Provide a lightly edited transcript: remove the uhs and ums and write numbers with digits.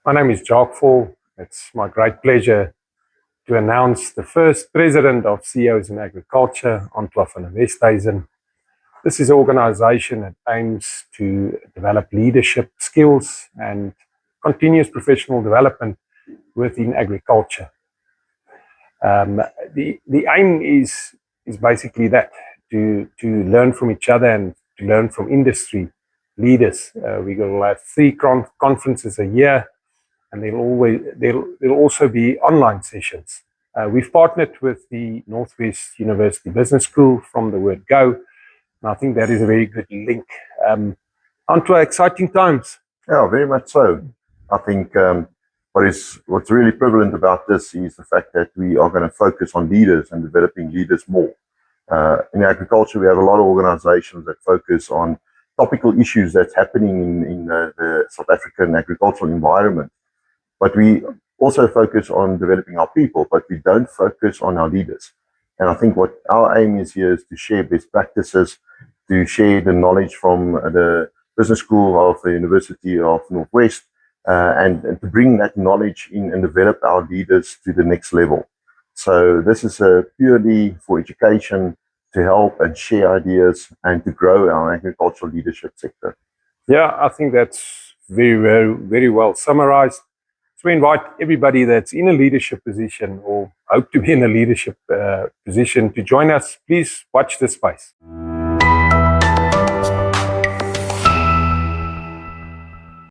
My name is Jacques Fall. It's my great pleasure to announce the first president of CEOs in Agriculture, Antwerp van der Westhuizen. This is an organization that aims to develop leadership skills and continuous professional development within agriculture. The aim is basically that, to learn from each other and to learn from industry leaders. We will have 3 conferences a year, and there'll also be online sessions. We've partnered with the Northwest University Business School from the word go, and I think that is a very good link. Onto exciting times. Yeah, very much so. I think what's really prevalent about this is the fact that we are going to focus on leaders and developing leaders more. In agriculture, we have a lot of organizations that focus on topical issues that's happening in the South African agricultural environment. But we also focus on developing our people, but we don't focus on our leaders. And I think what our aim is here is to share best practices, to share the knowledge from the Business School of the University of Northwest, and to bring that knowledge in and develop our leaders to the next level. So this is purely for education, to help and share ideas and to grow our agricultural leadership sector. Yeah, I think that's very well summarized. So we invite everybody that's in a leadership position or hope to be in a leadership position to join us. Please watch this space.